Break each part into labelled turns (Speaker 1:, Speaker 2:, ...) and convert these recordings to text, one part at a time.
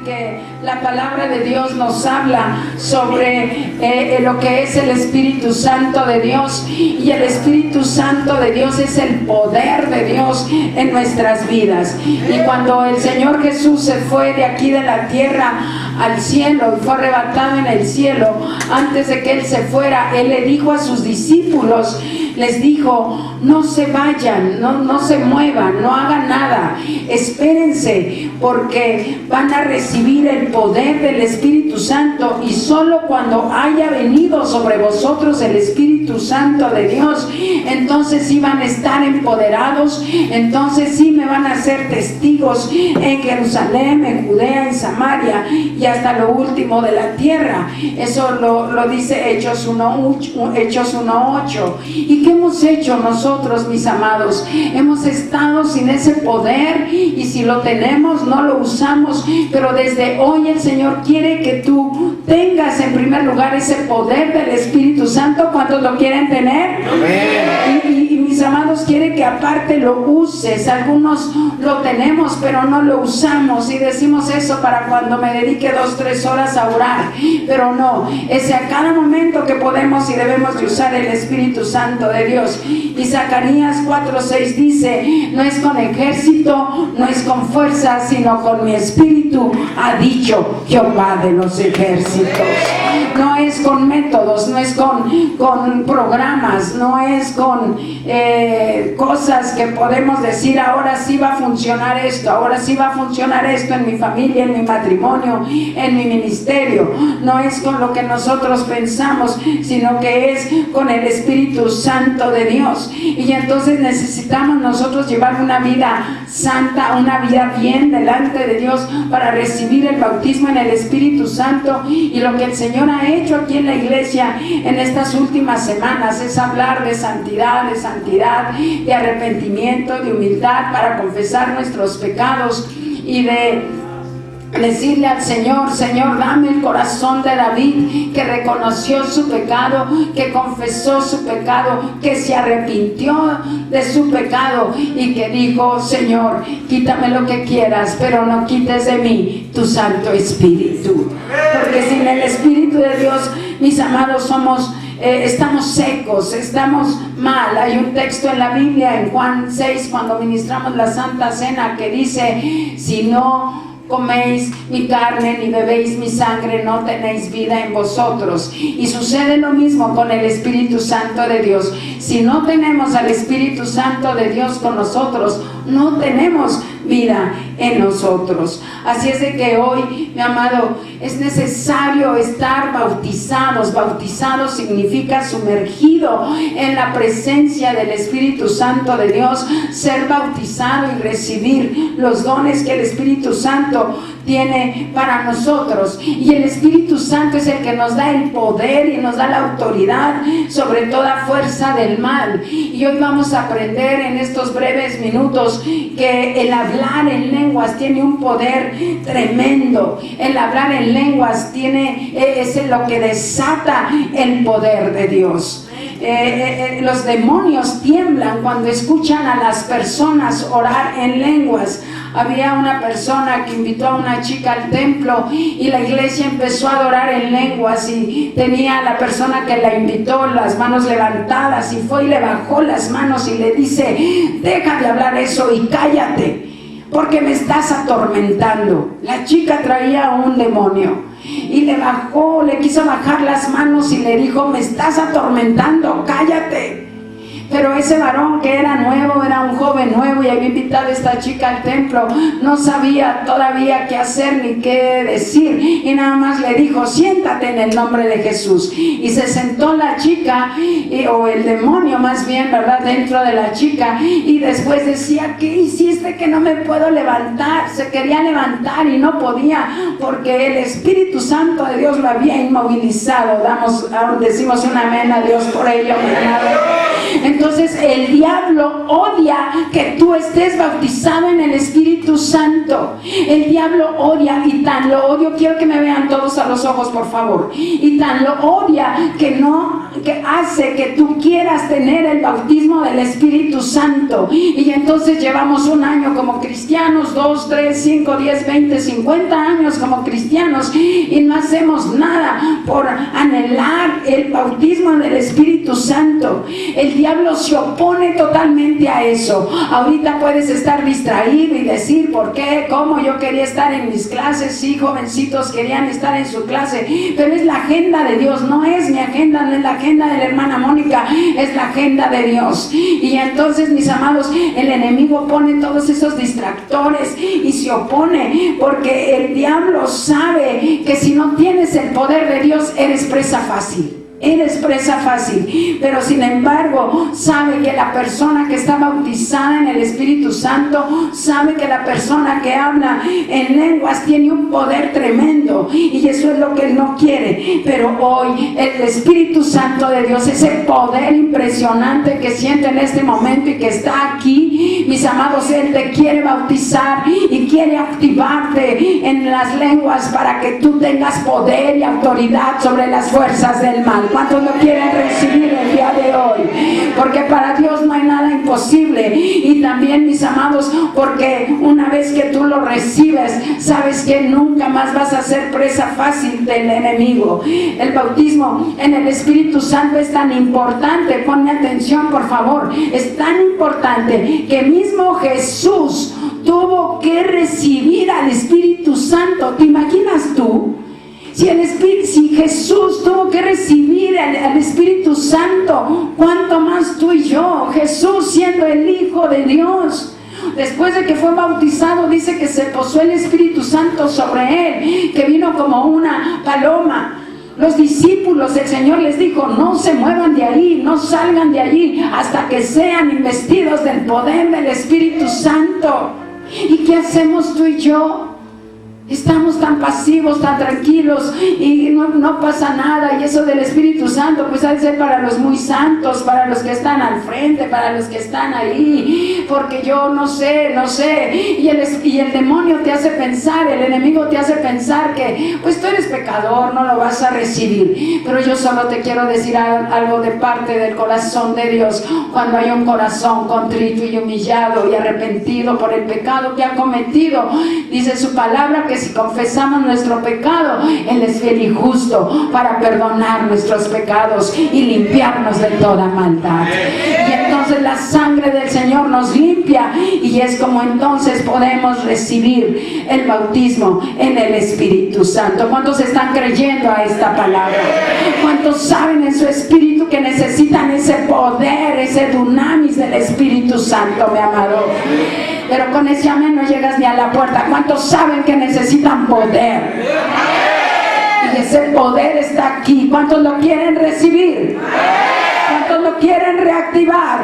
Speaker 1: que la palabra de Dios nos habla sobre lo que es el Espíritu Santo de Dios, y el Espíritu Santo de Dios es el poder de Dios en nuestras vidas. Y cuando el Señor Jesús se fue de aquí de la tierra al cielo y fue arrebatado en el cielo, antes de que Él se fuera, Él le dijo a sus discípulos, les dijo: no se vayan, no se muevan, no hagan nada, espérense, porque van a recibir el poder del Espíritu Santo, y solo cuando haya venido sobre vosotros el Espíritu Santo de Dios, entonces sí van a estar empoderados, entonces sí me van a ser testigos en Jerusalén, en Judea, en Samaria y hasta lo último de la tierra. Eso lo dice Hechos 1:8. ¿Y qué hemos hecho nosotros, mis amados? Hemos estado sin ese poder, y si lo tenemos no lo usamos, pero desde hoy el Señor quiere que tú tengas en primer lugar ese poder del Espíritu Santo. ¿Cuántos lo quieren tener? Amén. Y mis amados, quiere que aparte lo uses. Algunos lo tenemos pero no lo usamos, y decimos eso para cuando me dedique 2-3 horas a orar, pero no, es a cada momento que podemos y debemos de usar el Espíritu Santo de Dios. Y Zacarías 4:6 dice: no es con ejército, no es con fuerza, sino con mi espíritu, ha dicho Jehová de los ejércitos. No es con métodos, no es con programas, no es con cosas que podemos decir: ahora sí va a funcionar esto, ahora sí va a funcionar esto en mi familia, en mi matrimonio, en mi ministerio. No es con lo que nosotros pensamos, sino que es con el Espíritu Santo de Dios. Y entonces necesitamos nosotros llevar una vida santa, una vida bien delante de Dios, para recibir el bautismo en el Espíritu Santo. Y lo que el Señor ha hecho aquí en la iglesia en estas últimas semanas es hablar de santidad, de arrepentimiento, de humildad para confesar nuestros pecados, y de decirle al Señor: Señor, dame el corazón de David, que reconoció su pecado, que confesó su pecado, que se arrepintió de su pecado y que dijo: Señor, quítame lo que quieras, pero no quites de mí tu Santo Espíritu. Porque sin el Espíritu de Dios, mis amados, estamos secos, estamos mal. Hay un texto en la Biblia, en Juan 6, cuando ministramos la Santa Cena, que dice: si no coméis mi carne ni bebéis mi sangre, no tenéis vida en vosotros. Y sucede lo mismo con el Espíritu Santo de Dios. Si no tenemos al Espíritu Santo de Dios con nosotros, no tenemos vida en nosotros. Así es de que hoy, mi amado, es necesario estar bautizados. Bautizado significa sumergido en la presencia del Espíritu Santo de Dios, ser bautizado y recibir los dones que el Espíritu Santo tiene para nosotros. Y el Espíritu Santo es el que nos da el poder y nos da la autoridad sobre toda fuerza del mal. Y hoy vamos a aprender en estos breves minutos que el hablar en lenguas tiene un poder tremendo. El hablar en lenguas es lo que desata el poder de Dios. Los demonios tiemblan cuando escuchan a las personas orar en lenguas. Había una persona que invitó a una chica al templo y la iglesia empezó a adorar en lenguas, y tenía a la persona que la invitó las manos levantadas, y fue y le bajó las manos y le dice: deja de hablar eso y cállate, porque me estás atormentando. La chica traía un demonio y le quiso bajar las manos y le dijo: me estás atormentando, cállate. Pero ese varón, que era nuevo, era un joven nuevo y había invitado a esta chica al templo, no sabía todavía qué hacer ni qué decir, y nada más le dijo: siéntate en el nombre de Jesús. Y se sentó la chica, o el demonio más bien, ¿verdad?, dentro de la chica, y después decía: ¿qué hiciste que no me puedo levantar? Se quería levantar y no podía, porque el Espíritu Santo de Dios lo había inmovilizado. Decimos un amén a Dios por ello, mi amado. Entonces el diablo odia que tú estés bautizado en el Espíritu Santo. El diablo odia, y tan lo odia, quiero que me vean todos a los ojos, por favor, y tan lo odia que hace que tú quieras tener el bautismo del Espíritu Santo. Y entonces llevamos un año como cristianos, 2, 3, 5, 10, 20, 50 años como cristianos, y no hacemos nada por anhelar el bautismo del Espíritu Santo. El diablo se opone totalmente a eso. Ahorita puedes estar distraído y decir, ¿por qué? ¿Cómo? Yo quería estar en mis clases. Sí, jovencitos querían estar en su clase, pero es la agenda de Dios, no es mi agenda, no es la agenda de la hermana Mónica, es la agenda de Dios. Y entonces, mis amados, el enemigo pone todos esos distractores y se opone, porque el diablo sabe que si no tienes el poder de Dios, eres presa fácil. Eres presa fácil, pero sin embargo sabe que la persona que está bautizada en el Espíritu Santo, sabe que la persona que habla en lenguas tiene un poder tremendo, y eso es lo que él no quiere. Pero hoy el Espíritu Santo de Dios, ese poder impresionante que siente en este momento y que está aquí, mis amados, él te quiere bautizar y quiere activarte en las lenguas para que tú tengas poder y autoridad sobre las fuerzas del mal. ¿Cuántos lo quieren recibir el día de hoy? Porque para Dios no hay nada imposible. Y también, mis amados, porque una vez que tú lo recibes, sabes que nunca más vas a ser presa fácil del enemigo. El bautismo en el Espíritu Santo es tan importante, ponme atención por favor, es tan importante que mismo Jesús tuvo que recibir al Espíritu Santo. ¿Te imaginas tú? Si Jesús tuvo que recibir al Espíritu Santo, ¿cuánto más tú y yo? Jesús, siendo el Hijo de Dios, después de que fue bautizado, dice que se posó el Espíritu Santo sobre él, que vino como una paloma. Los discípulos, el Señor les dijo, no se muevan de ahí, no salgan de allí hasta que sean investidos del poder del Espíritu Santo. ¿Y qué hacemos tú y yo? Estamos tan pasivos, tan tranquilos, y no pasa nada. Y eso del Espíritu Santo pues ha de ser para los muy santos, para los que están al frente, para los que están ahí, porque yo no sé. Y el demonio te hace pensar, el enemigo te hace pensar que pues tú eres pecador, no lo vas a recibir. Pero yo solo te quiero decir algo de parte del corazón de Dios. Cuando hay un corazón contrito y humillado y arrepentido por el pecado que ha cometido, dice su palabra que si confesamos nuestro pecado, Él es fiel y justo para perdonar nuestros pecados y limpiarnos de toda maldad. Y entonces la sangre del Señor nos limpia, y es como entonces podemos recibir el bautismo en el Espíritu Santo. ¿Cuántos están creyendo a esta palabra? ¿Cuántos saben en su espíritu que necesitan ese poder, ese dunamis del Espíritu Santo, mi amado? Pero con ese amén no llegas ni a la puerta. ¿Cuántos saben que necesitan poder? Y ese poder está aquí. ¿Cuántos lo quieren recibir? ¿Cuántos lo quieren reactivar?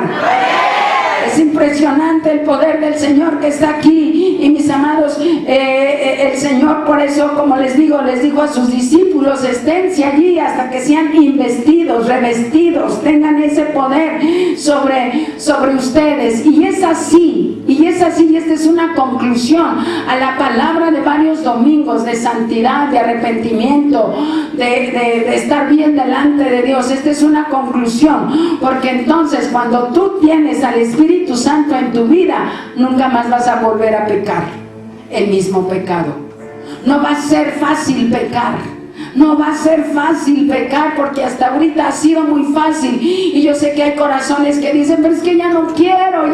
Speaker 1: Es impresionante el poder del Señor que está aquí. Y mis amados, el Señor, por eso, como les digo, les dijo a sus discípulos, esténse allí hasta que sean investidos, revestidos, tengan ese poder sobre ustedes. Y es así, y esta es una conclusión a la palabra de varios domingos de santidad, de arrepentimiento, de estar bien delante de Dios. Esta es una conclusión, porque entonces cuando tú tienes al Espíritu Santo en tu vida, nunca más vas a volver a pecar el mismo pecado. No va a ser fácil pecar. No va a ser fácil pecar, porque hasta ahorita ha sido muy fácil. Y yo sé que hay corazones que dicen, pero es que ya no quiero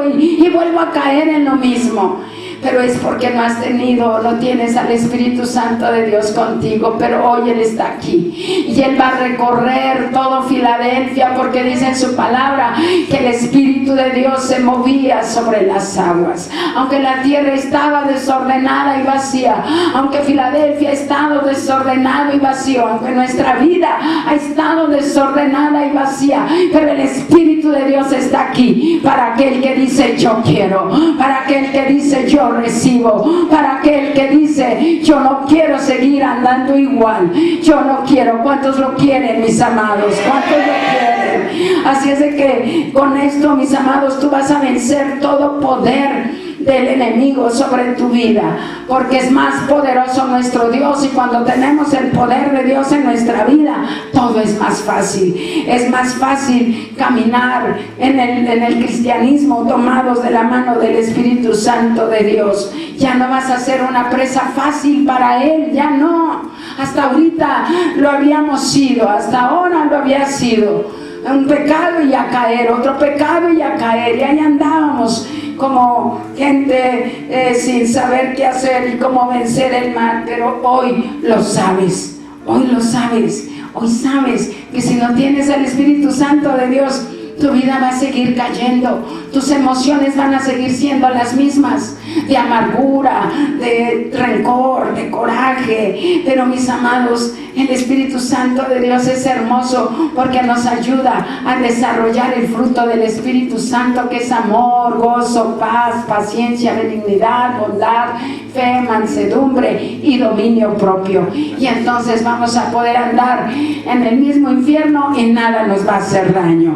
Speaker 1: y vuelvo a caer en lo mismo. Pero es porque no tienes al Espíritu Santo de Dios contigo. Pero hoy Él está aquí y Él va a recorrer todo Filadelfia, porque dice en su palabra que el Espíritu de Dios se movía sobre las aguas. Aunque la tierra estaba desordenada y vacía, aunque Filadelfia ha estado desordenado y vacío, aunque nuestra vida ha estado desordenada y vacía, pero el Espíritu de Dios está aquí para aquel que dice yo quiero, para aquel que dice yo recibo, para aquel que dice yo no quiero seguir andando igual, yo no quiero. ¿Cuántos lo quieren, mis amados? ¿Cuántos lo quieren? Así es de que con esto, mis amados, tú vas a vencer todo poder del enemigo sobre tu vida, porque es más poderoso nuestro Dios, y cuando tenemos el poder de Dios en nuestra vida, todo es más fácil. Es más fácil caminar en el cristianismo tomados de la mano del Espíritu Santo de Dios. Ya no vas a ser una presa fácil para Él, ya no. Hasta ahorita lo habíamos sido, hasta ahora lo había sido. Un pecado y a caer, otro pecado y a caer, y ahí andábamos como gente sin saber qué hacer y cómo vencer el mal. Pero hoy lo sabes, hoy lo sabes, hoy sabes que si no tienes el Espíritu Santo de Dios, tu vida va a seguir cayendo, tus emociones van a seguir siendo las mismas, de amargura, de rencor, de coraje. Pero mis amados, el Espíritu Santo de Dios es hermoso, porque nos ayuda a desarrollar el fruto del Espíritu Santo, que es amor, gozo, paz, paciencia, benignidad, bondad, fe, mansedumbre y dominio propio. Y entonces vamos a poder andar en el mismo infierno y nada nos va a hacer daño.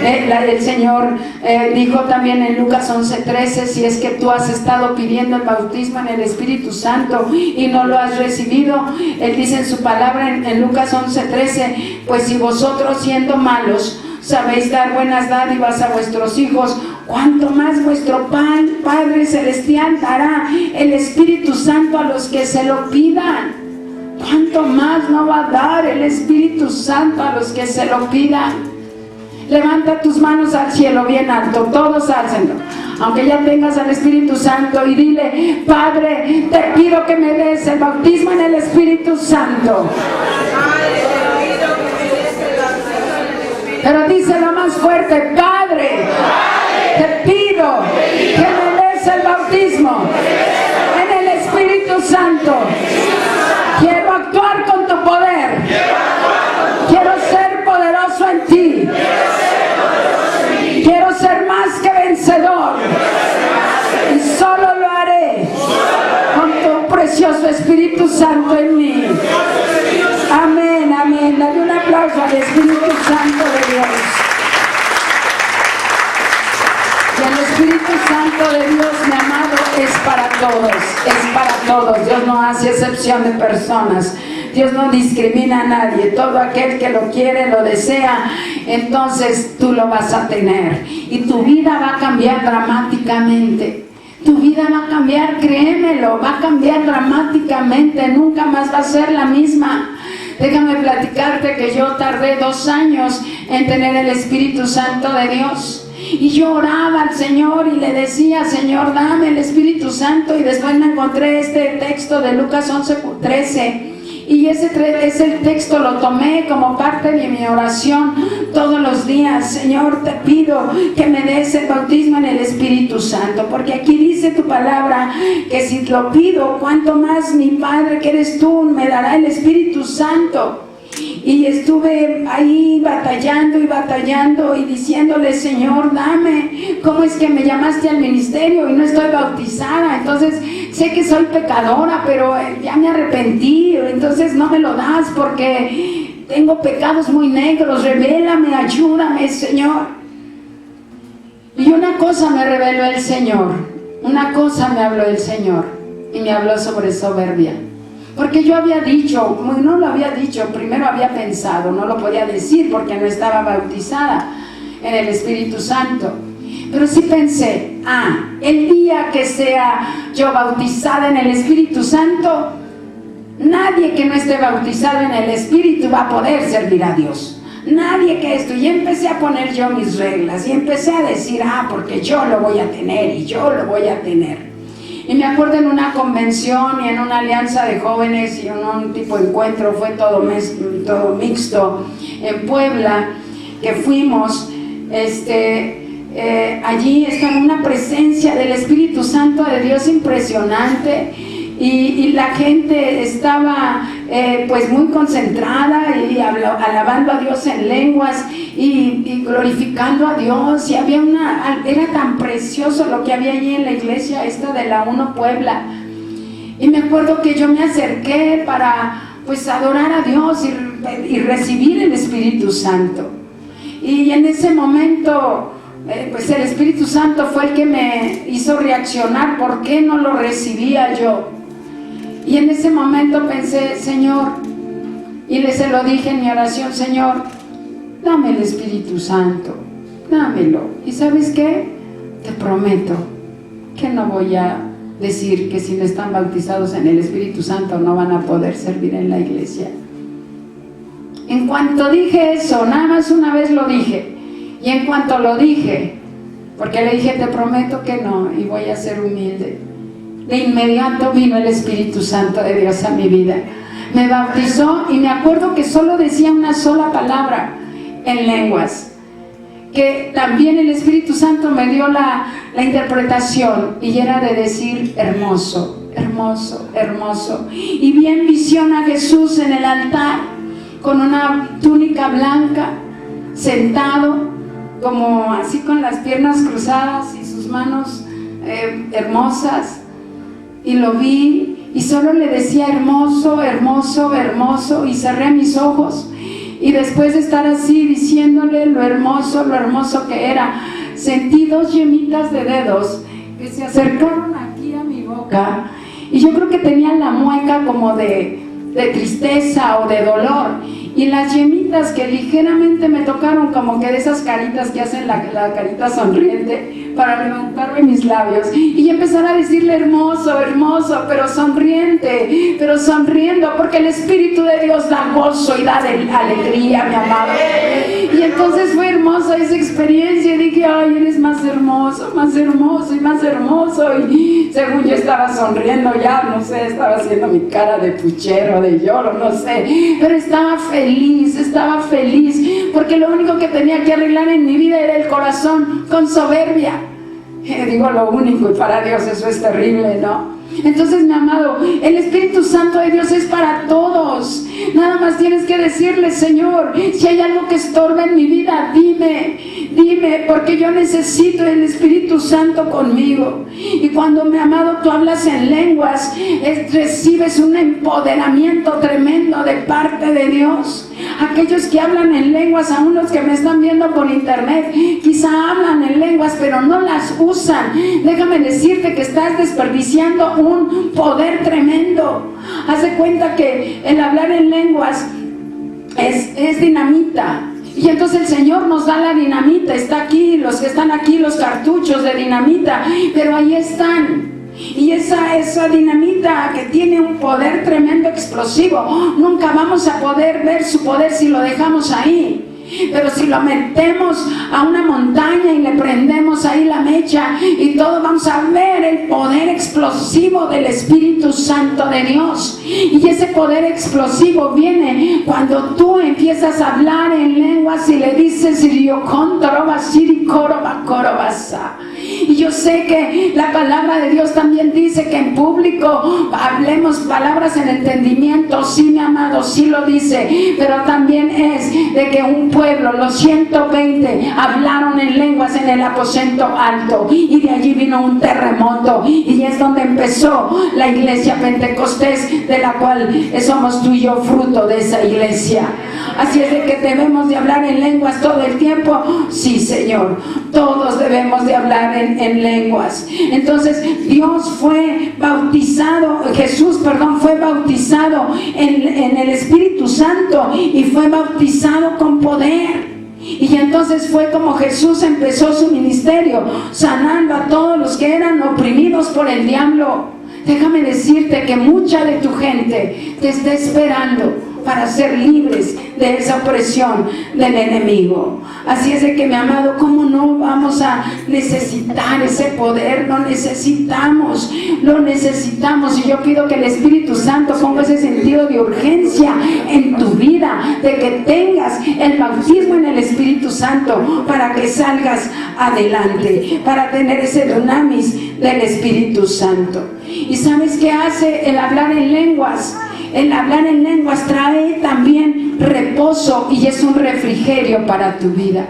Speaker 1: El Señor dijo también en Lucas 11:13, si es que tú has estado pidiendo el bautismo en el Espíritu Santo y no lo has recibido, Él dice en su palabra en Lucas 11:13, pues si vosotros siendo malos sabéis dar buenas dádivas a vuestros hijos, cuánto más vuestro Padre Celestial dará el Espíritu Santo a los que se lo pidan. Cuánto más no va a dar el Espíritu Santo a los que se lo pidan. Levanta tus manos al cielo bien alto, todos álcenlo, aunque ya tengas al Espíritu Santo, y dile: Padre, te pido que me des el bautismo en el Espíritu Santo. Pero díselo más fuerte: Padre, te pido que me des el bautismo en el Espíritu Santo. Quiero actuar con tu poder. Quiero ser poderoso en ti. Quiero ser más que vencedor. Y solo lo haré con tu precioso Espíritu Santo en mí. Amén, amén. Dale un aplauso al Espíritu Santo de Dios. Y el Espíritu Santo de Dios, mi amado, es para todos. Es para todos. Dios no hace excepción de personas. Dios no discrimina a nadie. Todo aquel que lo quiere, lo desea, entonces tú lo vas a tener. Y tu vida va a cambiar dramáticamente. Tu vida va a cambiar, créemelo, va a cambiar dramáticamente. Nunca más va a ser la misma. Déjame platicarte que yo tardé 2 años en tener el Espíritu Santo de Dios. Y yo oraba al Señor y le decía: Señor, dame el Espíritu Santo. Y después me encontré este texto de Lucas 11:13. Y ese texto lo tomé como parte de mi oración todos los días. Señor, te pido que me des el bautismo en el Espíritu Santo, porque aquí dice tu palabra que si lo pido, cuánto más mi Padre que eres tú me dará el Espíritu Santo. Y estuve ahí batallando y diciéndole: Señor, dame. ¿Cómo es que me llamaste al ministerio y no estoy bautizada? Entonces sé que soy pecadora, pero ya me arrepentí. Entonces no me lo das porque tengo pecados muy negros. Revélame, ayúdame, Señor. Y una cosa me reveló el Señor. Una cosa me habló el Señor. Y me habló sobre soberbia. Porque yo había dicho, no lo había dicho, primero había pensado, no lo podía decir porque no estaba bautizada en el Espíritu Santo. Pero sí pensé: el día que sea yo bautizada en el Espíritu Santo, nadie que no esté bautizado en el Espíritu va a poder servir a Dios. Nadie que esto. Y empecé a poner yo mis reglas y empecé a decir: porque yo lo voy a tener y yo lo voy a tener. Y me acuerdo en una convención y en una alianza de jóvenes y en un tipo de encuentro, fue todo mixto, en Puebla, que fuimos, allí estaba una presencia del Espíritu Santo de Dios impresionante. Y la gente estaba pues muy concentrada y alabando a Dios en lenguas y glorificando a Dios. Y había era tan precioso lo que había allí en la iglesia esta de la 1 Puebla. Y me acuerdo que yo me acerqué para pues adorar a Dios y recibir el Espíritu Santo. Y en ese momento, pues el Espíritu Santo fue el que me hizo reaccionar. ¿Por qué no lo recibía yo? Y en ese momento pensé, Señor, y se lo dije en mi oración, Señor, dame el Espíritu Santo, dámelo. ¿Y sabes qué? Te prometo que no voy a decir que si no están bautizados en el Espíritu Santo no van a poder servir en la iglesia. En cuanto dije eso, nada más una vez lo dije, y en cuanto lo dije, porque le dije, te prometo que no, y voy a ser humilde, de inmediato vino el Espíritu Santo de Dios a mi vida. Me bautizó y me acuerdo que solo decía una sola palabra en lenguas, que también el Espíritu Santo me dio la interpretación, y era de decir hermoso, hermoso, hermoso. Y vi en visión a Jesús en el altar con una túnica blanca, sentado como así con las piernas cruzadas y sus manos hermosas, y lo vi y solo le decía hermoso, hermoso, hermoso, y cerré mis ojos. Y después de estar así diciéndole lo hermoso que era, sentí 2 yemitas de dedos que se acercaron aquí a mi boca, y yo creo que tenían la mueca como de tristeza o de dolor, y las yemitas que ligeramente me tocaron, como que de esas caritas que hacen la carita sonriente para levantarme mis labios, y empezar a decirle hermoso, hermoso, pero sonriente, pero sonriendo, porque el Espíritu de Dios da gozo y da alegría, mi amado. Y entonces fue hermosa esa experiencia, y dije, ay, eres más hermoso y más hermoso, y según yo estaba sonriendo ya, no sé, estaba haciendo mi cara de puchero, de lloro, no sé, pero estaba feliz, porque lo único que tenía que arreglar en mi vida era el corazón con soberbia. Digo lo único, y para Dios eso es terrible, ¿no? Entonces, mi amado, el Espíritu Santo de Dios es para todos. Nada más tienes que decirle, Señor, si hay algo que estorba en mi vida, dime, porque yo necesito el Espíritu Santo conmigo. Y cuando, mi amado, tú hablas en lenguas, recibes un empoderamiento tremendo de parte de Dios. Aquellos que hablan en lenguas, aún los que me están viendo por internet, quizá hablan en lenguas pero no las usan. Déjame decirte que estás desperdiciando un poder tremendo. Haz de cuenta que el hablar en lenguas es dinamita. Y entonces el Señor nos da la dinamita. Está aquí, los que están aquí, los cartuchos de dinamita, pero ahí están. Y esa dinamita que tiene un poder tremendo, explosivo, nunca vamos a poder ver su poder si lo dejamos ahí. Pero si lo metemos a una montaña y le prendemos ahí la mecha y todo, vamos a ver el poder explosivo del Espíritu Santo de Dios. Y ese poder explosivo viene cuando tú empiezas a hablar en lenguas y le dices y yo sé que la palabra de Dios también dice que en público hablemos palabras en entendimiento. Sí, mi amado, sí lo dice, pero también es de que un pueblo, los 120, hablaron en lenguas en el aposento alto, y de allí vino un terremoto, y es donde empezó la iglesia Pentecostés, de la cual somos tú y yo fruto de esa iglesia. Así es de que debemos de hablar en lenguas todo el tiempo. Sí, Señor, todos debemos de hablar en lenguas. Entonces Dios fue bautizado, fue bautizado en el Espíritu Santo, y fue bautizado con poder. Y entonces fue como Jesús empezó su ministerio, sanando a todos los que eran oprimidos por el diablo. Déjame decirte que mucha de tu gente te está esperando para ser libres de esa opresión del enemigo. Así es de que, mi amado, ¿cómo no vamos a necesitar ese poder? Lo necesitamos. Y yo pido que el Espíritu Santo ponga ese sentido de urgencia en tu vida, de que tengas el bautismo en el Espíritu Santo para que salgas adelante, para tener ese dunamis del Espíritu Santo. ¿Y sabes qué hace el hablar en lenguas? El hablar en lenguas trae también reposo y es un refrigerio para tu vida.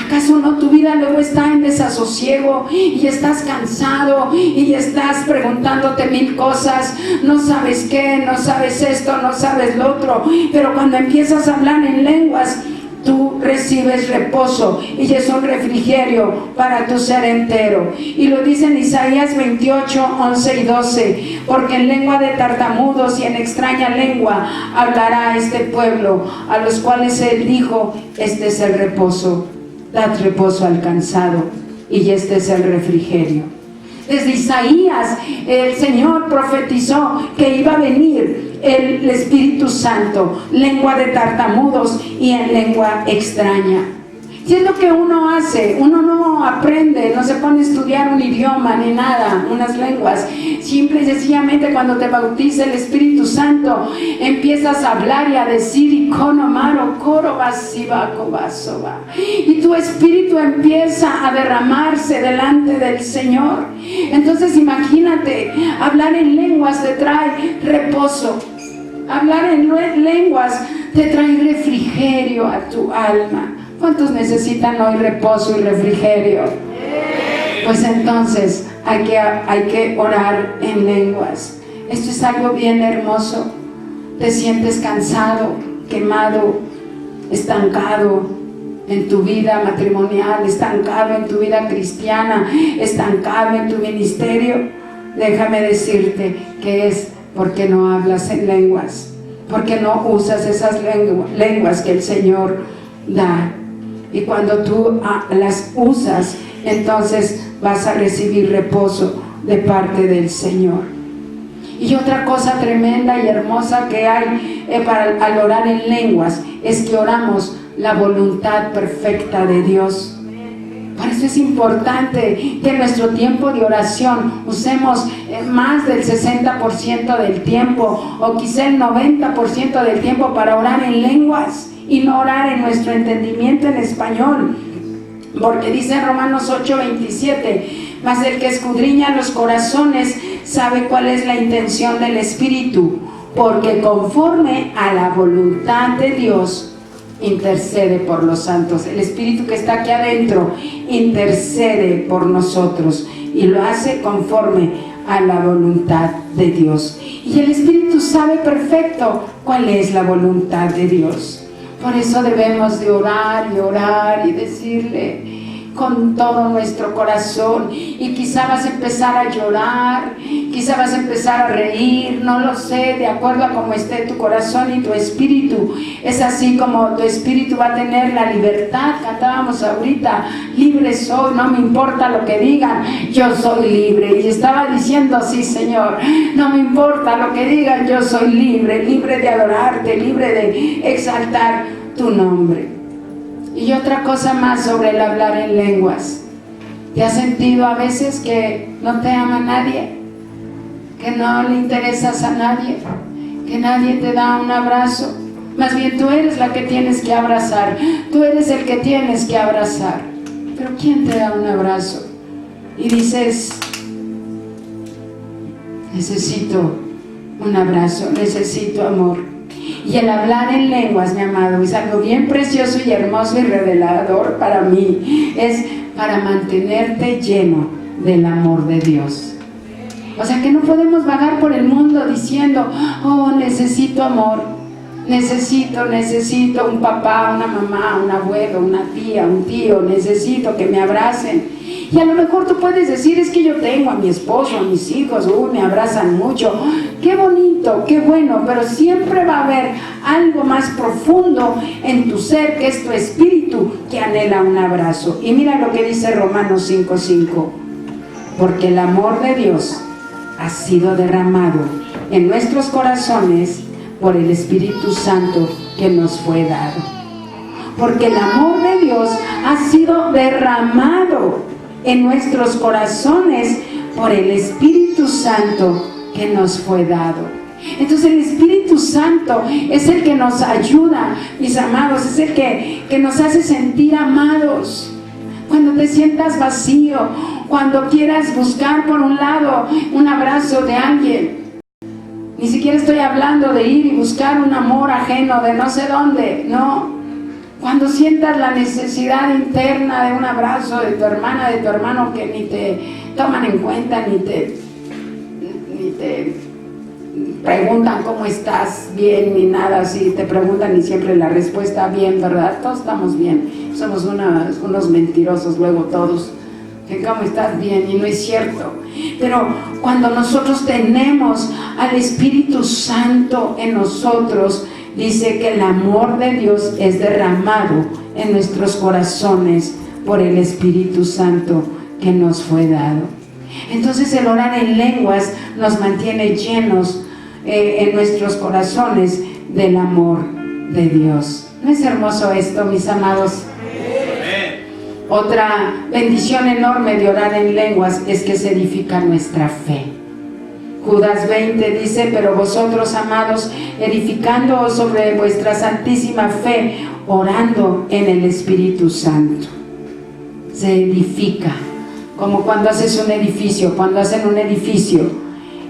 Speaker 1: ¿Acaso no tu vida luego está en desasosiego y estás cansado y estás preguntándote 1000 cosas? No sabes qué, no sabes esto, no sabes lo otro. Pero cuando empiezas a hablar en lenguas, tú recibes reposo y es un refrigerio para tu ser entero. Y lo dice en Isaías 28, 11 y 12, porque en lengua de tartamudos y en extraña lengua hablará este pueblo, a los cuales él dijo: este es el reposo, dad reposo al cansado, y este es el refrigerio. Desde Isaías el Señor profetizó que iba a venir el Espíritu Santo, lengua de tartamudos y en lengua extraña. Si es lo que uno hace, uno no aprende, no se pone a estudiar un idioma ni nada, unas lenguas. Simple y sencillamente cuando te bautiza el Espíritu Santo, empiezas a hablar y a decir y tu espíritu empieza a derramarse delante del Señor. Entonces imagínate, hablar en lenguas te trae reposo. Hablar en lenguas te trae refrigerio a tu alma. ¿Cuántos necesitan hoy reposo y refrigerio? Pues entonces hay que orar en lenguas. Esto es algo bien hermoso. Te sientes cansado, quemado, estancado en tu vida matrimonial, estancado en tu vida cristiana, estancado en tu ministerio. Déjame decirte que es porque no hablas en lenguas, porque no usas esas lenguas que el Señor da. Y cuando tú las usas, entonces vas a recibir reposo de parte del Señor. Y otra cosa tremenda y hermosa que hay al orar en lenguas es que oramos la voluntad perfecta de Dios. Por eso es importante que en nuestro tiempo de oración usemos más del 60% del tiempo, o quizá el 90% del tiempo, para orar en lenguas y no orar en nuestro entendimiento en español. Porque dice en Romanos 8:27, mas el que escudriña los corazones sabe cuál es la intención del Espíritu, porque conforme a la voluntad de Dios intercede por los santos. El Espíritu que está aquí adentro intercede por nosotros y lo hace conforme a la voluntad de Dios. Y el Espíritu sabe perfecto cuál es la voluntad de Dios. Por eso debemos de orar y orar y decirle con todo nuestro corazón. Y quizá vas a empezar a llorar, quizá vas a empezar a reír, no lo sé, de acuerdo a cómo esté tu corazón y tu espíritu. Es así como tu espíritu va a tener la libertad. Cantábamos ahorita: libre soy, no me importa lo que digan, yo soy libre. Y estaba diciendo: sí, Señor, no me importa lo que digan, yo soy libre, libre de adorarte, libre de exaltar tu nombre. Y otra cosa más sobre el hablar en lenguas. ¿Te has sentido a veces que no te ama nadie? ¿Que no le interesas a nadie? ¿Que nadie te da un abrazo? Más bien tú eres la que tienes que abrazar. Tú eres el que tienes que abrazar. Pero ¿quién te da un abrazo? Y dices: necesito un abrazo, necesito amor. Y el hablar en lenguas, mi amado, es algo bien precioso y hermoso y revelador para mí. Es para mantenerte lleno del amor de Dios. O sea que no podemos vagar por el mundo diciendo: oh, necesito amor, necesito un papá, una mamá, un abuelo, una tía, un tío, necesito que me abracen. Y a lo mejor tú puedes decir: es que yo tengo a mi esposo, a mis hijos, me abrazan mucho. Qué bonito, qué bueno, pero siempre va a haber algo más profundo en tu ser, que es tu espíritu, que anhela un abrazo. Y mira lo que dice Romanos 5:5: porque el amor de Dios ha sido derramado en nuestros corazones por el Espíritu Santo que nos fue dado. Porque el amor de Dios ha sido derramado en nuestros corazones por el Espíritu Santo que nos fue dado. Entonces el Espíritu Santo es el que nos ayuda, mis amados, es el que nos hace sentir amados. Cuando te sientas vacío, cuando quieras buscar por un lado un abrazo de alguien, ni siquiera estoy hablando de ir y buscar un amor ajeno de no sé dónde, no. Cuando sientas la necesidad interna de un abrazo de tu hermana, de tu hermano, que ni te toman en cuenta, ni te preguntan cómo estás, bien, ni nada así, te preguntan y siempre la respuesta bien, ¿verdad? Todos estamos bien, somos unos mentirosos luego todos, que cómo estás bien, y no es cierto. Pero cuando nosotros tenemos al Espíritu Santo en nosotros, dice que el amor de Dios es derramado en nuestros corazones por el Espíritu Santo que nos fue dado. Entonces el orar en lenguas nos mantiene llenos en nuestros corazones del amor de Dios. ¿No es hermoso esto, mis amados? Otra bendición enorme de orar en lenguas es que se edifica nuestra fe. Judas 20 dice: pero vosotros, amados, edificándoos sobre vuestra santísima fe, orando en el Espíritu Santo. Se edifica, como cuando haces un edificio, cuando hacen un edificio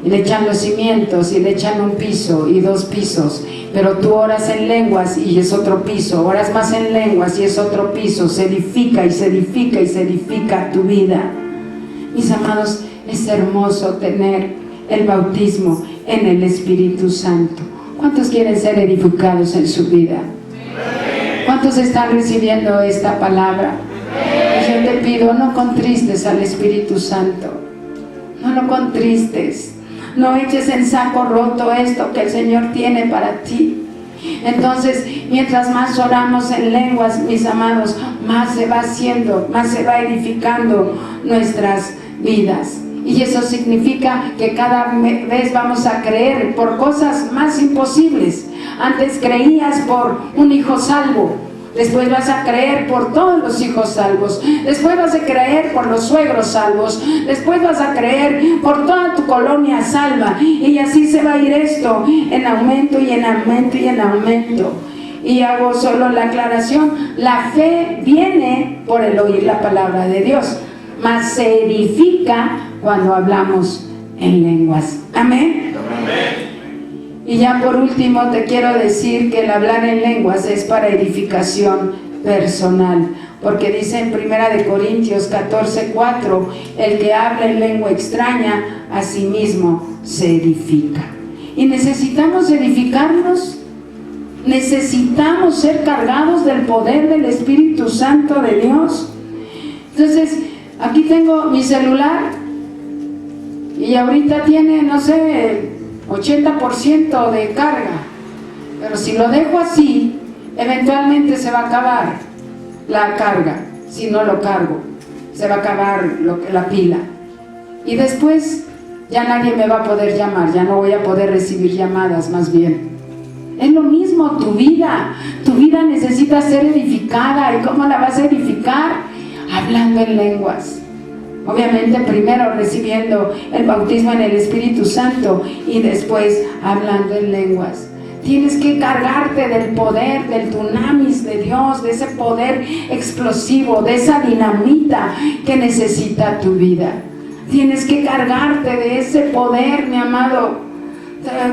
Speaker 1: y le echan los cimientos y le echan un piso y 2 pisos, pero tú oras en lenguas y es otro piso, oras más en lenguas y es otro piso, se edifica y se edifica y se edifica tu vida. Mis amados, es hermoso tener el bautismo en el Espíritu Santo. ¿Cuántos quieren ser edificados en su vida? ¿Cuántos están recibiendo esta palabra? Y yo te pido, no contristes al Espíritu Santo, no lo contristes, no eches en saco roto esto que el Señor tiene para ti. Entonces, mientras más oramos en lenguas, mis amados, más se va haciendo, más se va edificando nuestras vidas. Y eso significa que cada vez vamos a creer por cosas más imposibles. Antes creías por un hijo salvo, después vas a creer por todos los hijos salvos, después vas a creer por los suegros salvos, después vas a creer por toda tu colonia salva, y así se va a ir esto en aumento y en aumento y en aumento. Y hago solo la aclaración: la fe viene por el oír la palabra de Dios, mas se edifica cuando hablamos en lenguas. Amén. Amén. Y ya por último te quiero decir que el hablar en lenguas es para edificación personal, porque dice en 1 Corintios 14:4: el que habla en lengua extraña a sí mismo se edifica. Y necesitamos edificarnos, necesitamos ser cargados del poder del Espíritu Santo de Dios. Entonces, aquí tengo mi celular y ahorita tiene, no sé, 80% de carga, pero si lo dejo así, eventualmente se va a acabar la carga. Si no lo cargo, se va a acabar la pila, y después ya nadie me va a poder llamar, ya no voy a poder recibir llamadas. Más bien, es lo mismo tu vida necesita ser edificada. ¿Y cómo la vas a edificar? Hablando en lenguas. Obviamente primero recibiendo el bautismo en el Espíritu Santo y después hablando en lenguas. Tienes que cargarte del poder, del dunamis de Dios, de ese poder explosivo, de esa dinamita que necesita tu vida. Tienes que cargarte de ese poder, mi amado.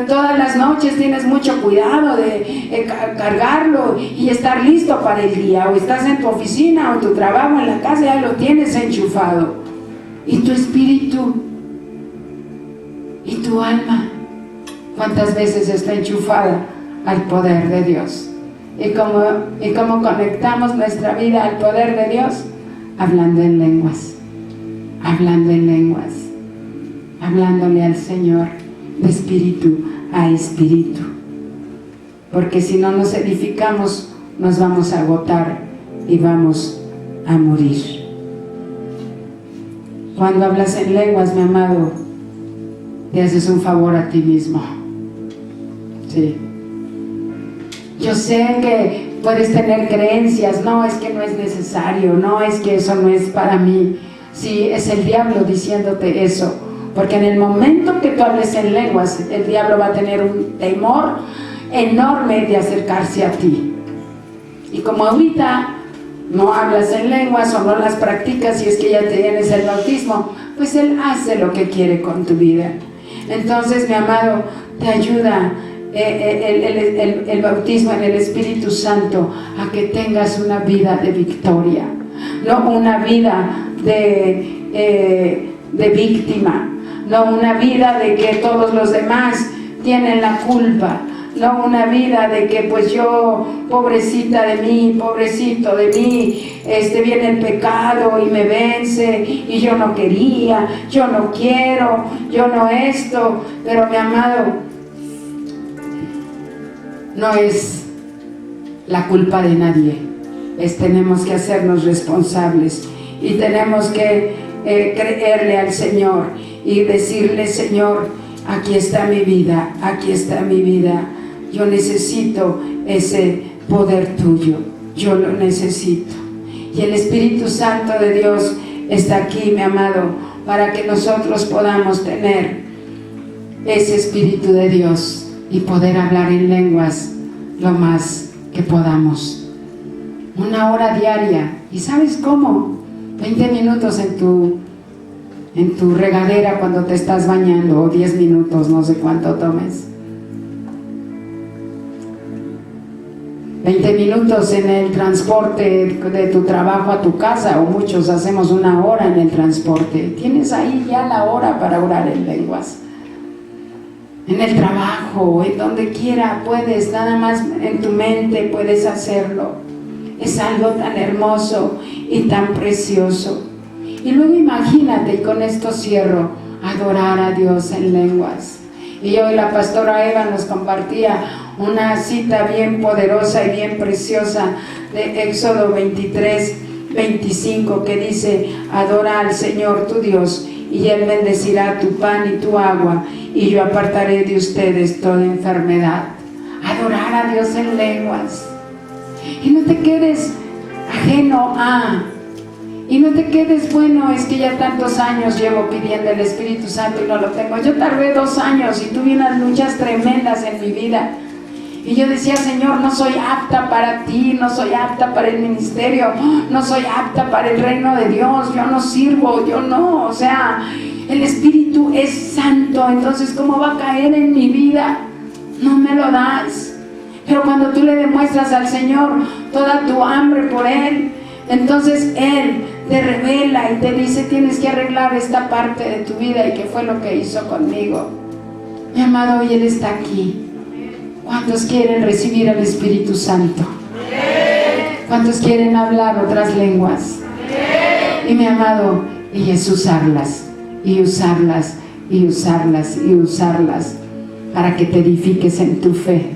Speaker 1: Todas las noches tienes mucho cuidado de cargarlo y estar listo para el día. O estás en tu oficina o en tu trabajo, en la casa, ya lo tienes enchufado. Y tu espíritu y tu alma, ¿cuántas veces está enchufada al poder de Dios? ¿Y cómo conectamos nuestra vida al poder de Dios? Hablando en lenguas, hablándole al Señor de espíritu a espíritu. Porque si no nos edificamos, nos vamos a agotar y vamos a morir. Cuando hablas en lenguas, mi amado, te haces un favor a ti mismo. Sí. Yo sé que puedes tener creencias: no, es que no es necesario, no, es que eso no es para mí. Sí, es el diablo diciéndote eso, porque en el momento que tú hables en lenguas, el diablo va a tener un temor enorme de acercarse a ti. Y como ahorita no hablas en lenguas o no las practicas, y es que ya tienes el bautismo, pues él hace lo que quiere con tu vida. Entonces, mi amado, te ayuda el bautismo en el Espíritu Santo a que tengas una vida de victoria, no una vida de víctima, no una vida de que todos los demás tienen la culpa. No una vida de que pues yo, pobrecita de mí, pobrecito de mí, viene el pecado y me vence y yo no quería, yo no quiero, yo no esto. Pero mi amado, no es la culpa de nadie, tenemos que hacernos responsables y tenemos que creerle al Señor y decirle: Señor, aquí está mi vida, aquí está mi vida. Yo necesito ese poder tuyo, yo lo necesito. Y el Espíritu Santo de Dios está aquí, mi amado, para que nosotros podamos tener ese Espíritu de Dios y poder hablar en lenguas lo más que podamos. 1 hora diaria. ¿Y sabes cómo? 20 minutos en tu regadera cuando te estás bañando, o 10 minutos, no sé cuánto tomes. 20 minutos en el transporte de tu trabajo a tu casa, o muchos hacemos 1 hora en el transporte. Tienes ahí ya la hora para orar en lenguas. En el trabajo, en donde quiera puedes, nada más en tu mente puedes hacerlo. Es algo tan hermoso y tan precioso. Y luego imagínate, y con esto cierro, adorar a Dios en lenguas. Y hoy la pastora Eva nos compartía una cita bien poderosa y bien preciosa de Éxodo 23:25, que dice: adora al Señor tu Dios, y Él bendecirá tu pan y tu agua, y yo apartaré de ustedes toda enfermedad. Adorar a Dios en lenguas. Y no te quedes ajeno a, y no te quedes, bueno, es que ya tantos años llevo pidiendo el Espíritu Santo y no lo tengo. Yo tardé 2 años y tuve unas luchas tremendas en mi vida. Y yo decía: Señor, no soy apta para ti, no soy apta para el ministerio, no soy apta para el reino de Dios, yo no sirvo, yo no, o sea, el Espíritu es santo, entonces ¿cómo va a caer en mi vida? No me lo das. Pero cuando tú le demuestras al Señor toda tu hambre por Él, entonces Él te revela y te dice: tienes que arreglar esta parte de tu vida, y que fue lo que hizo conmigo. Mi amado, hoy Él está aquí. ¿Cuántos quieren recibir al Espíritu Santo? ¿Cuántos quieren hablar otras lenguas? Y mi amado, y es usarlas, y usarlas, y usarlas, y usarlas, para que te edifiques en tu fe,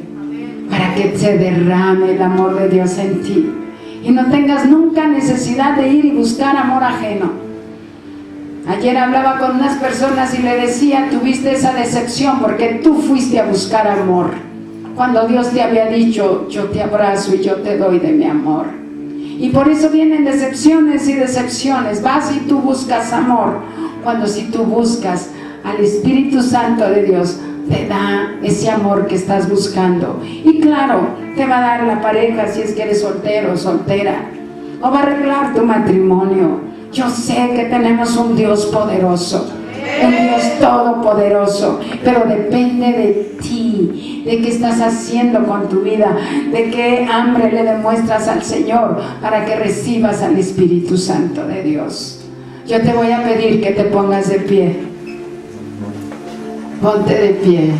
Speaker 1: para que se derrame el amor de Dios en ti, y no tengas nunca necesidad de ir y buscar amor ajeno. Ayer hablaba con unas personas y le decía: tuviste esa decepción porque tú fuiste a buscar amor, cuando Dios te había dicho: yo te abrazo y yo te doy de mi amor. Y por eso vienen decepciones y decepciones. Vas y tú buscas amor, cuando si tú buscas al Espíritu Santo de Dios, te da ese amor que estás buscando. Y claro, te va a dar la pareja si es que eres soltero o soltera, o va a arreglar tu matrimonio. Yo sé que tenemos un Dios poderoso, un Dios todopoderoso, pero depende de ti, de qué estás haciendo con tu vida, de qué hambre le demuestras al Señor para que recibas al Espíritu Santo de Dios. Yo te voy a pedir que te pongas de pie. Ponte de pie.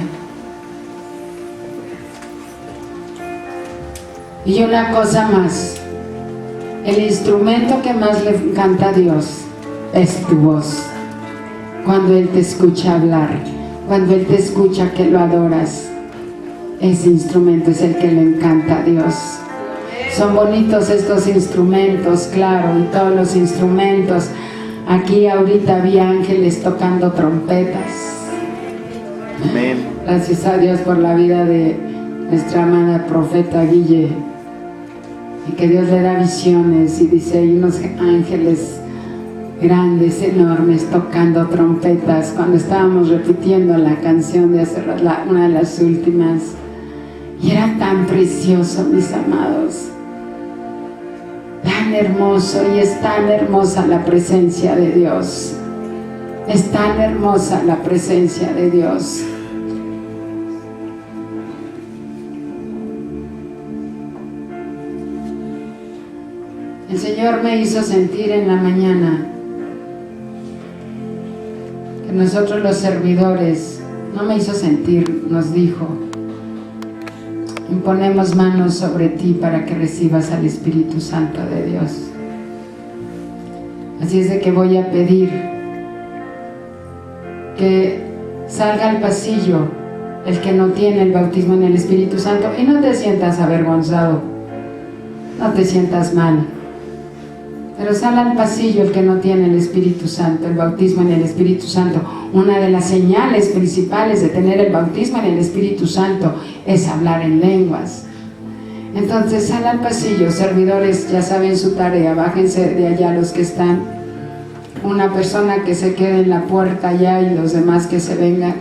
Speaker 1: Y una cosa más, el instrumento que más le encanta a Dios es tu voz. Cuando Él te escucha hablar, cuando Él te escucha que lo adoras, ese instrumento es el que le encanta a Dios. Son bonitos estos instrumentos, claro, y todos los instrumentos. Aquí ahorita había ángeles tocando trompetas.
Speaker 2: Amén.
Speaker 1: Gracias a Dios por la vida de nuestra amada profeta Guille, y que Dios le da visiones, y dice: hay unos ángeles grandes, enormes, tocando trompetas. Cuando estábamos repitiendo la canción de hacer una de las últimas, y era tan precioso, mis amados, tan hermoso. Y es tan hermosa la presencia de Dios, es tan hermosa la presencia de Dios. El Señor me hizo sentir en la mañana que nosotros los servidores no me hizo sentir, nos dijo: imponemos manos sobre ti para que recibas al Espíritu Santo de Dios. Así es de que voy a pedir que salga al pasillo el que no tiene el bautismo en el Espíritu Santo, y no te sientas avergonzado, no te sientas mal, pero sal al pasillo el que no tiene el Espíritu Santo, el bautismo en el Espíritu Santo. Una de las señales principales de tener el bautismo en el Espíritu Santo es hablar en lenguas. Entonces sal al pasillo, servidores ya saben su tarea, bájense de allá los que están, una persona que se quede en la puerta allá y los demás que se vengan,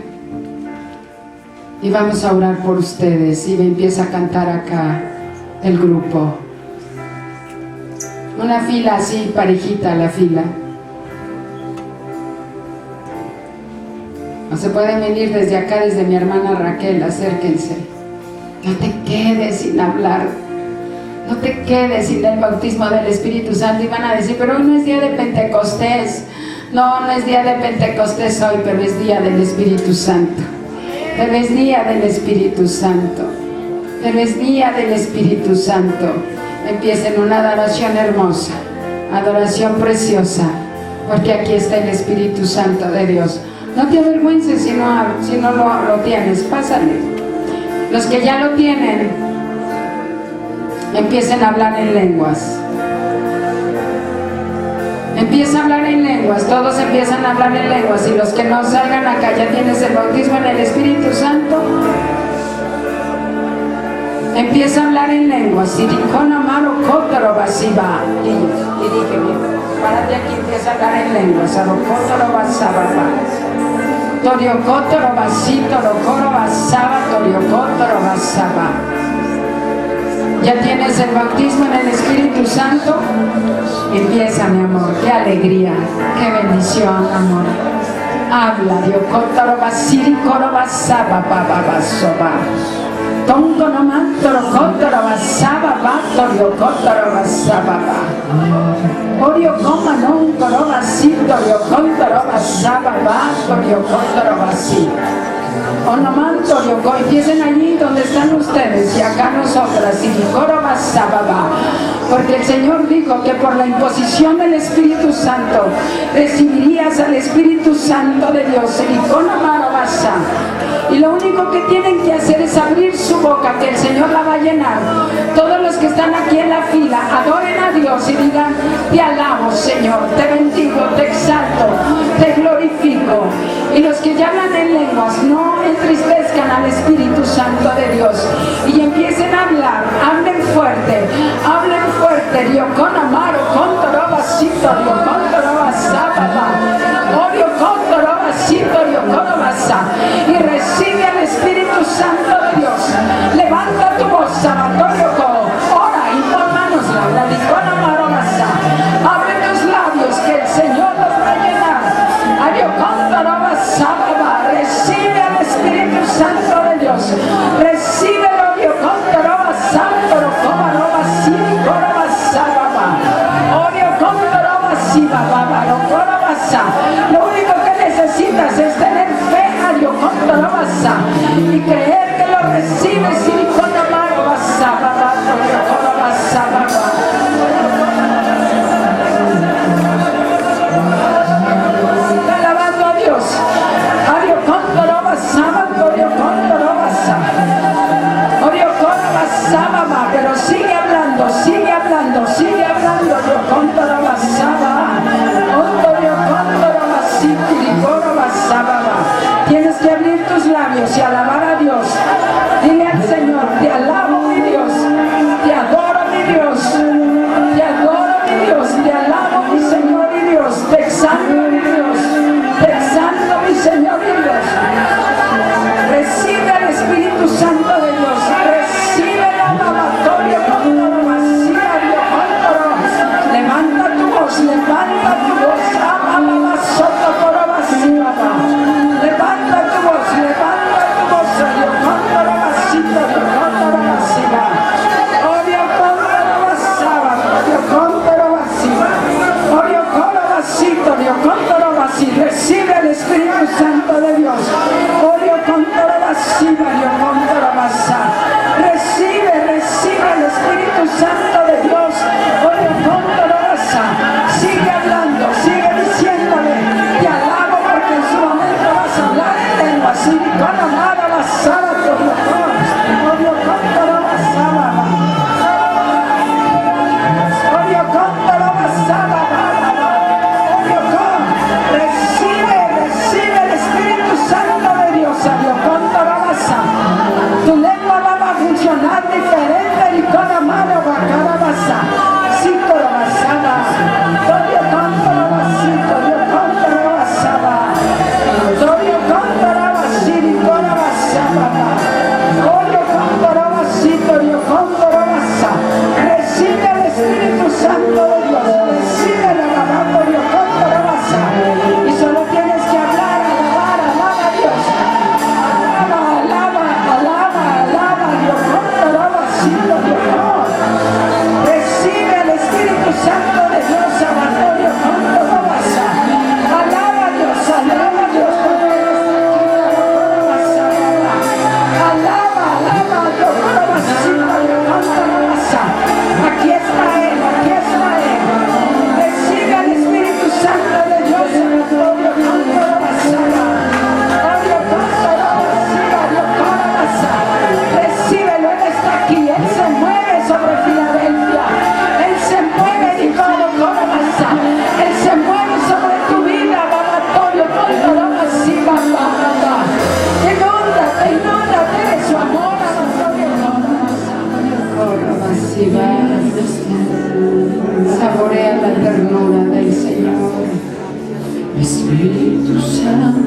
Speaker 1: y vamos a orar por ustedes. Y empieza a cantar acá el grupo, una fila así, parejita la fila. O se pueden venir desde acá, desde mi hermana Raquel, acérquense. No te quedes sin hablar, no te quedes sin el bautismo del Espíritu Santo. Y van a decir: pero hoy no es día de Pentecostés. No, no es día de Pentecostés hoy, pero es día del Espíritu Santo. Pero es día del Espíritu Santo. Pero es día del Espíritu Santo. Empiecen una adoración hermosa, adoración preciosa, porque aquí está el Espíritu Santo de Dios. No te avergüences si no lo tienes, pásale. Los que ya lo tienen, empiecen a hablar en lenguas. Empieza a hablar en lenguas, todos empiezan a hablar en lenguas. Y los que no salgan acá, ya tienes el bautismo en el Espíritu Santo. Empieza a hablar en lenguas. Párate aquí, empieza a hablar en lenguas. Ya tienes el bautismo en el Espíritu Santo. Empieza, mi amor. Qué alegría, qué bendición, amor. Habla, Dios. Tonto no mantoro, cótoro basaba, batorio, cótoro basaba. Orio coma non coro basito, rio cótoro basaba, batorio, cótoro basí. Onomantorio, empiecen allí donde están ustedes y acá nosotras. Y coro basaba, porque el Señor dijo que por la imposición del Espíritu Santo recibirías al Espíritu Santo de Dios. Y lo único que tienen que hacer es abrir su boca, que el Señor la va a llenar. Todos los que están aquí en la fila, adoren a Dios y digan: te alabo, Señor, te bendigo, te exalto, te glorifico. Y los que ya hablan en lenguas, no entristezcan al Espíritu Santo de Dios y empiecen a hablar. Hablen fuerte, Dios con amaro, con torobasito, Dios con torobasaba, orio con torobasito, Dios con torobasa. Y recibe al Espíritu Santo de Dios. Levanta tu voz, Sabatorio, ora y pon manos, la con amaro masa. Abre tus labios que el Señor los va a llenar. Ario con torobasaba, recibe al Espíritu Santo de Dios. Recíbelo, Dios con torobasaba, como arobasí, lo único que necesitas es tener fe a Dios y creer que lo recibes y con amaro basaba, alabando a Dios. A Dios con basaba, pero sigue hablando, Dios con basaba. Tienes que abrir tus labios y alabar a Dios. Dile al Señor: te alabo, mi Dios, te adoro, mi Dios, te adoro, mi Dios, te alabo, mi Señor y Dios, te exalto, mi Dios, te exalto, mi Señor y Dios. Recibe al Espíritu Santo de Dios, recibe el alabatorio con todo vacía, Dios, con todo. Levanta tu voz, soto por vacía. Levanta tu voz, sanar diferente y con la mano bacana basa. Sito la basada. Toyo canto la basito, yo canto la basada. Toyo canto la basiri con la basada. Toyo canto la basito, yo canto la basa. Recibe el Espíritu Santo de Dios. Recibe el alabado, yo canto la basa. Y solo tienes que hablar, alabar, alaba a Dios. Alaba, alaba, alaba, Dios canto la basito, Dios canto. Recibe el Espíritu Santo de Dios, Salvador, canto la basa. Alaba a Dios, porque Él está aquí, alaba, alaba, Dios, la basita, Dios, canto la basa. Aquí está Él, aquí está Él. Recibe el Espíritu Santo de Dios, Salvador, canto la basa. Dios, canto la basita, Dios, canto la basa. Recíbelo, Él está aquí, Él se mueve sobre Filadelfia. Él se mueve y todo basa. Él se mueve sobre tu vida, babatorio, todo la basita, babata. Inóndate de su amor, babatorio, todo basita. Saborea la ternura del Señor. Espíritu Santo,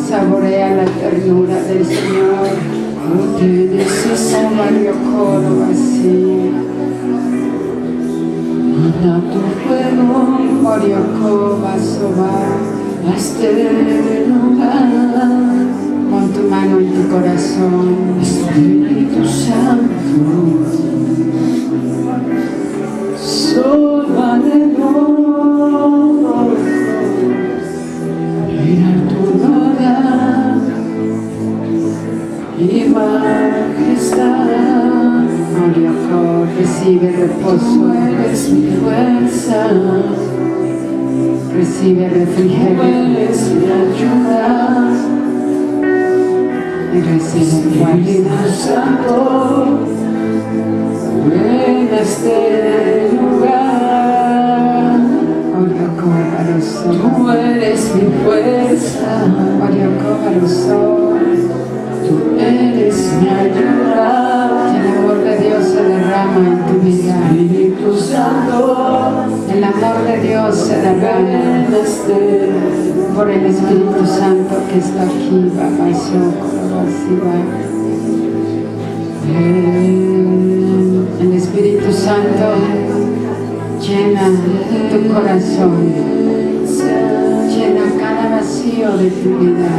Speaker 1: saborea la ternura del Señor. No te necesito, Mario Coro vacío. Manda tu fuego, Mario Coro Soba, a este lugar. Pon tu mano en tu corazón, Espíritu Santo. Solo alrededor, mira tu gloria y majestad. María, recibe reposo, eres mi fuerza. Recibe refrigerio, eres mi ayuda. Y recibe fuerza. En este lugar, tú eres mi fuerza, tú eres mi ayuda. El amor de Dios se derrama en tu vida, Espíritu Santo. El amor de Dios se derrama por el Espíritu Santo que está aquí, el Espíritu Santo llena tu corazón, llena cada vacío de tu vida.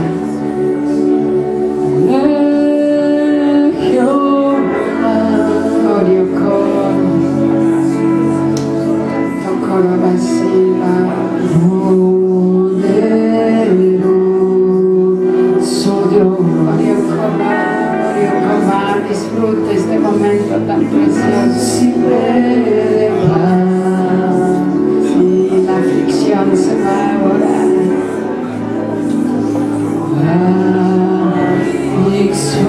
Speaker 1: Disfruta este momento tan precioso. Si la aflicción se va ahora. Si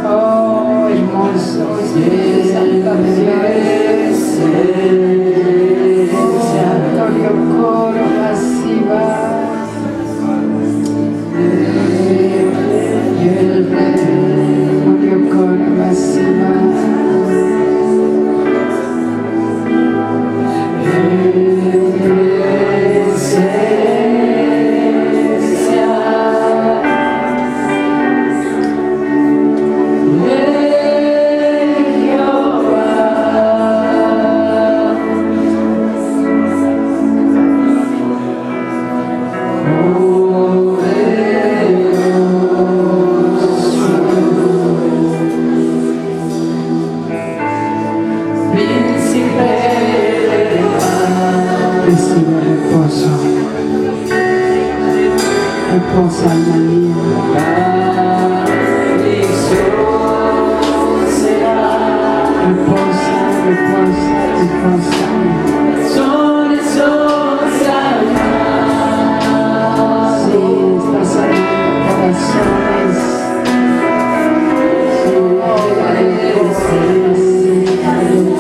Speaker 1: oh, hermoso Espíritu Santo de Dios. Reposa, alma mía. Reposa, reposa, reposa. Sí, está sanando corazones. Sí,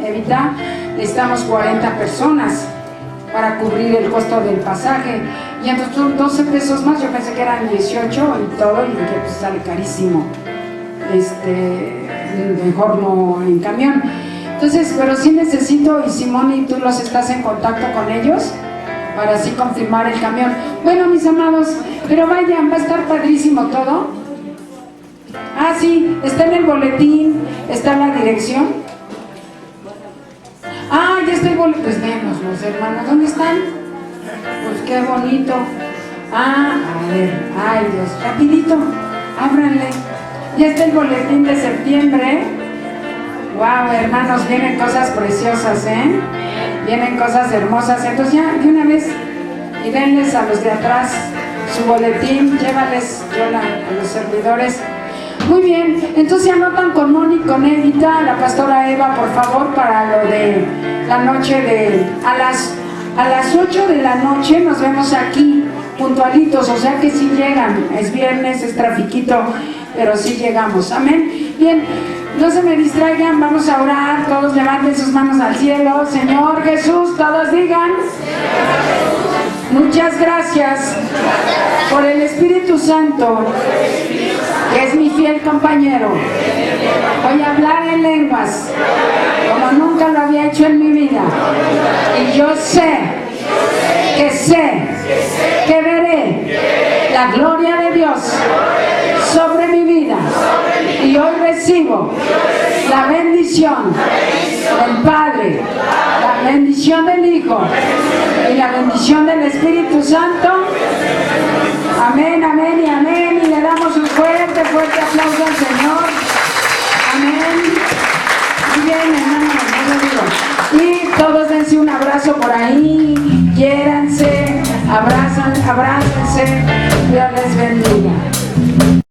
Speaker 1: Evita, necesitamos 40 personas para cubrir el costo del pasaje. Y entonces son 12 pesos más, yo pensé que eran 18 y todo, y dije, pues sale carísimo. Mejor no en camión. Entonces, pero sí necesito, y Simón y tú los estás en contacto con ellos para así confirmar el camión. Bueno, mis amados, pero vayan, va a estar padrísimo todo. Ah, sí, está en el boletín, está en la dirección. Ah, ya está el boletín. Pues venos los hermanos, ¿dónde están? Pues qué bonito. Ah, a ver, ay Dios, rapidito, ábranle. Ya está el boletín de septiembre. Wow, hermanos, vienen cosas preciosas, ¿eh? Vienen cosas hermosas. Entonces ya, de una vez, y denles a los de atrás su boletín, llévales, Yola, a los servidores. Muy bien, entonces se anotan con Moni, con Evita, la pastora Eva, por favor, para lo de la noche de... A las 8 de la noche nos vemos aquí, puntualitos, o sea que sí llegan. Es viernes, es trafiquito, pero sí llegamos. Amén. Bien, no se me distraigan, vamos a orar. Todos levanten sus manos al cielo. Señor Jesús, todos digan: muchas gracias por el Espíritu Santo, que es mi fiel compañero. Voy a hablar en lenguas como nunca lo había hecho en mi vida. Y yo sé que veré la gloria de Dios sobre mi vida. Y hoy recibo la bendición del Padre, la bendición del Hijo y la bendición del Espíritu Santo. Amén, amén y amén. Y le damos un fuerte aplauso al Señor. Amén. Muy bien, hermanos, yo lo digo. Y todos dense un abrazo por ahí, quiéranse, abrácense, Dios les bendiga.